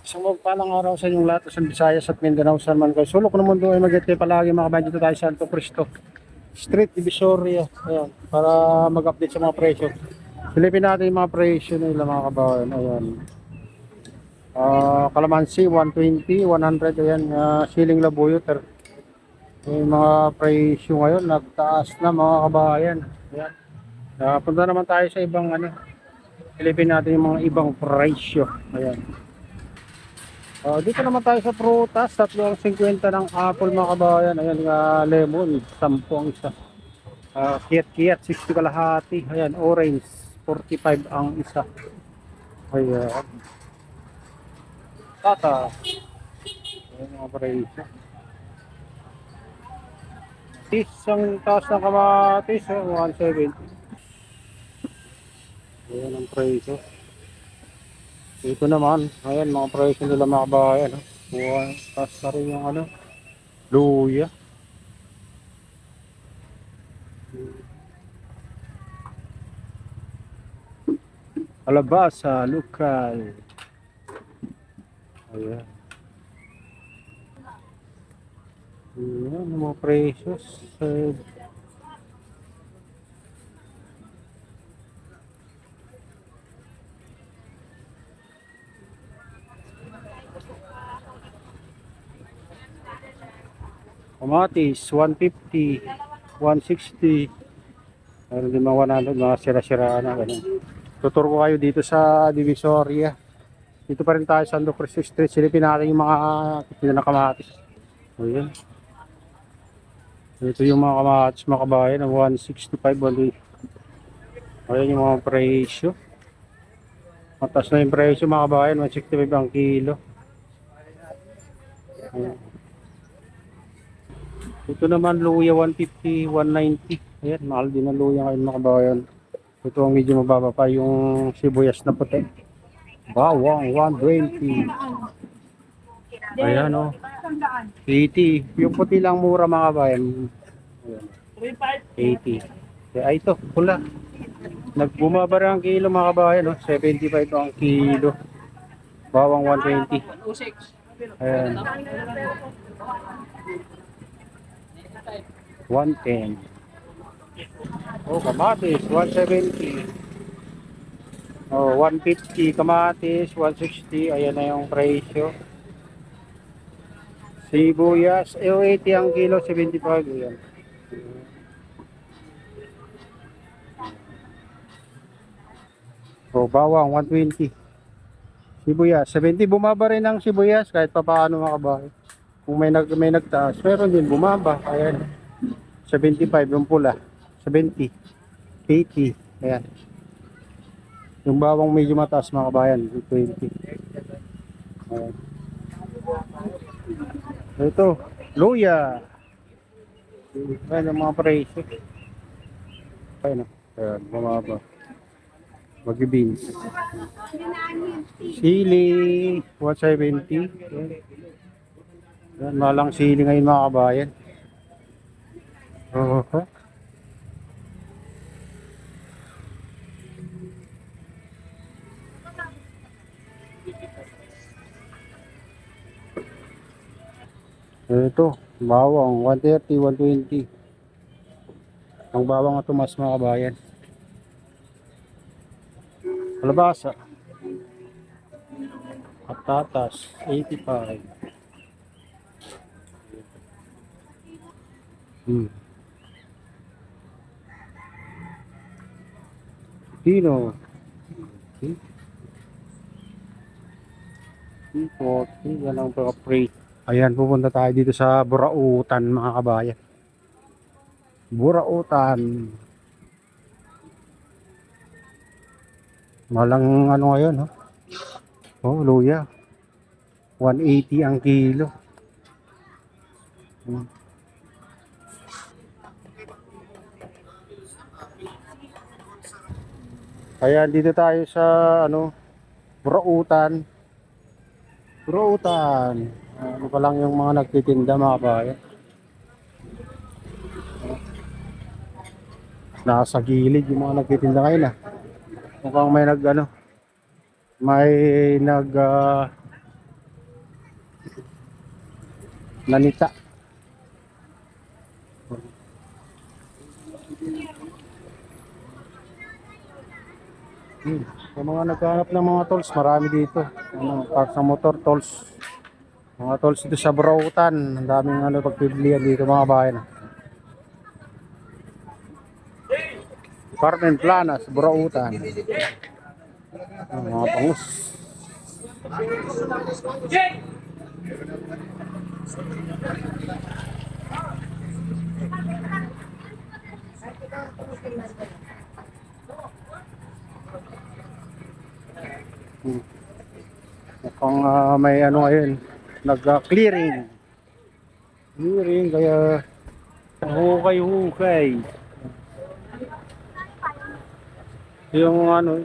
Isang magpalang araw sa inyong lahat sa Visayas at Mindanao, San man kayo. Sulok ng mundo ay mag-ete palagi mga kabayan, dito tayo sa Santo Cristo Street, Divisoria. Ayan, para mag-update sa mga presyo. Silipin natin yung mga presyo nila mga kabayan. Ayan. Kalamansi 120, 100. Ayan, siling labuyo. Yung mga presyo ngayon nagtaas na mga kabayan. Ayan. Punta naman tayo sa ibang silipin natin yung mga ibang presyo. Ayan. Dito naman tayo sa prutas, 3.50 ng apple mga kabayan. Ayan nga, lemon, 10 ang isa. Kiyat-kiyat, 60 kalahati. Ayan, orange, 45 ang isa. Ayan. Tata. Ayan mga presyo. Ang taas ng kamatis, 170. Ayan ang presyo. Dito naman, ayan mga presyo nila mga kabayan. Taas na rin yung luya. Kalabasa, lokal. Ayan. Ayan ang mga precious. Kamatis, 150, 160. Meron din mga 100, mga sira-siraan na ganun. Tuturo ko kayo dito sa Divisoria. Dito pa rin tayo sa Santo Cristo Street. Silipin natin yung mga na kamatis. Ayan. Ito yung mga kamatis mga kabayan ng 165 ulit. Ayan yung mga presyo. Matas na yung presyo mga kabayan, 165 ang kilo. Ayan. Ito naman luya 150, 190. Ayan, mahal din ang luya ngayon mga kabayan. Ito ang medyo mababa pa yung sibuyas na puti. Bawang 120. Ayan o. 80. Yung puti lang mura mga kabayan. Ayan. 80. Ay ito, pula. Nagbumaba rin ang kilo mga kabayan. 75 ang kilo. Bawang 120. Ayan. 110. Kamatis 170. 150 kamatis, 160. Ayan na yung presyo. Sibuyas, 80 ang kilo, 75. Ayan. Bawang 120. Sibuyas, 70. Bumaba rin ang sibuyas kahit pa paano mga kabahay. Kung may nagtaas, meron din bumaba. Ayan. 75 yung pula. 70. 80. Ayan. Yung bawang medyo mataas mga kabayan. 20. Ayan. Ito. Luya. Ayan yung mga presyo. Ayan. Ayan. Bumaba. Bagyo beans. Sili. 170. Ayan. Malang sili ngayon mga kabayan. Ito, bawang 130, 120. Ang bawang ito mas mga kabayan. Kalabasa. Patatas 85. Pino. 40. Yan ang pagka-pre. Ayan, pupunta tayo dito sa Burautan mga kabayan. Burautan. Malang ngayon, luya. 180 ang kilo. Kaya dito tayo sa Burautan. Burautan. Ano pa lang yung mga nagtitinda mga kabayan. Nasa gilid yung mga nagtitinda ngayon. Mukhang may may Nanita. Sa mga naghahanap ng mga tools, marami dito. Ano, parts ng motor, tools. Mga tools dito sa Burautan. Ang daming ano, pagpipilian dito mga bayan. Department Planas, Burautan. Mga pangus. Mukhang may ano ngayon, nag-clearing. Clearing, kaya hukay-hukay. Yung ano,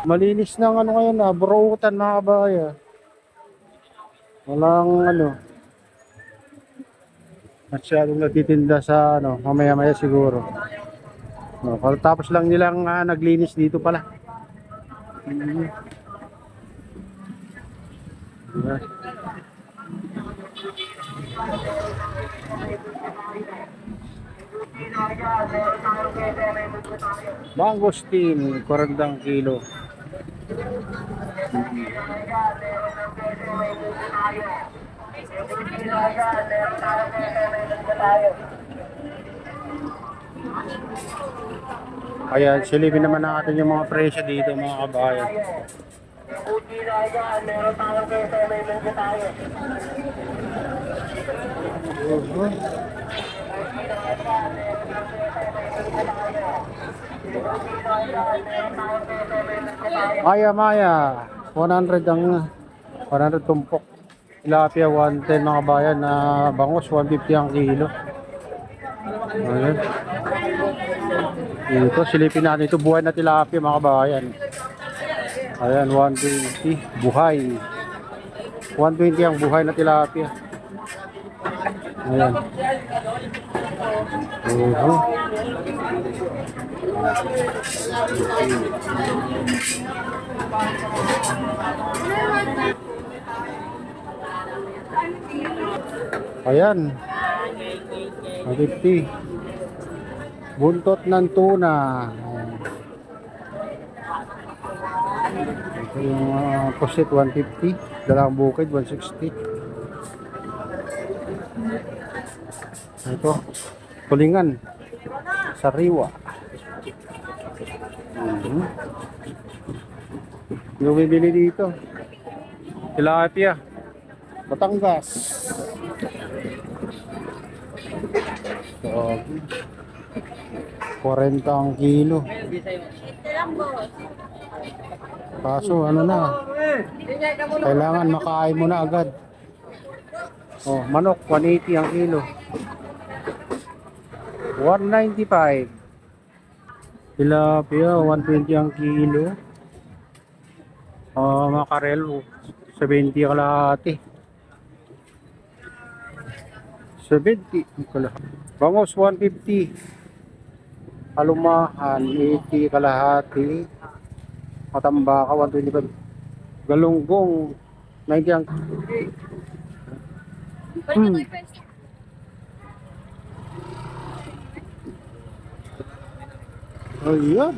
malinis ng ano ngayon Burautan mga kabaya. Walang ano, masyadong nagtitinda sa ano, mamaya-maya siguro. No, tapos lang nilang naglinis dito pala. Diba? Mangosteen, 40 kilo. Kaya silipin naman natin yung mga presyo dito mga kabayan. Maya, 100 ang 100 tumpok. Tilapia 110 mga kabayan, na bangus 150 ang kilo. Ayan. Dito, silipin natin ito, buhay na tilapia mga kabayan. Ayan, 120, buhay. 120 ang buhay na tilapia. Ayan. Ayan. 150. Buntot ng tuna. Ito yung poset 150. Dalawang bukid 160. Ito, tulingan. Sariwa. Yung bibili dito, tilapia, Batangas. So, 40 ang kilo. Kaso ano na, kailangan makain mo na agad. Oh, manok 180 ang kilo. 195. Tilapia 120 ang kilo. Makarel 70 kalahati. 70 kalahati. Bangus 150. Alumahan 80 kalahati. Matambaka 125. Galunggong 90 ang Ayan.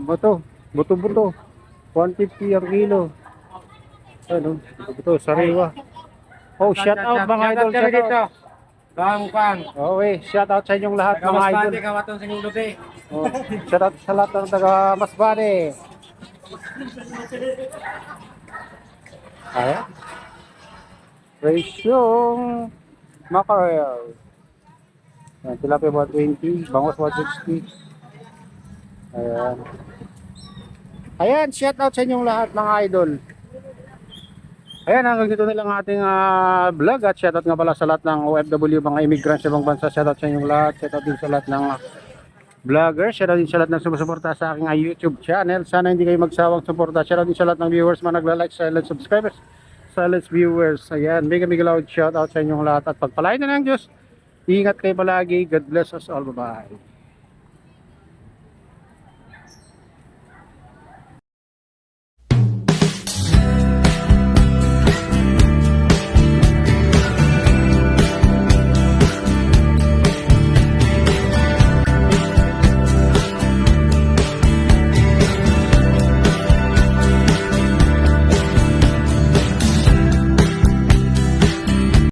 Buto. 150 ang kilo. Ano? Buto, sariwa. Oh, shout out mga idol dito. Kang. Okay, shout out sa inyong lahat mga idol. Kawaton sa inyong lubi. Oh, shout out sa lahat ng taga Masbate. Ayan. Presyong mackerel. Ayan, tilapia 120, bangus 160. Ayan. Ayan, shout out sa inyong lahat mga idol. Ayan, hanggang dito na lang ating vlog. At shout out nga pala sa lahat ng OFW, mga immigrants sa ibang bansa. Shout out sa inyong lahat. Shout out din sa lahat ng vlogger. Shoutout din sa lahat ng sumusuporta sa aking YouTube channel. Sana hindi kayo magsawang suporta. Shoutout din sa lahat ng viewers mga nagla-like, silent subscribers, silent viewers. Ayan, mega loud shoutout sa inyong lahat at pagpalain na ng Diyos. Ingat kayo palagi. God bless us all. Bye-bye.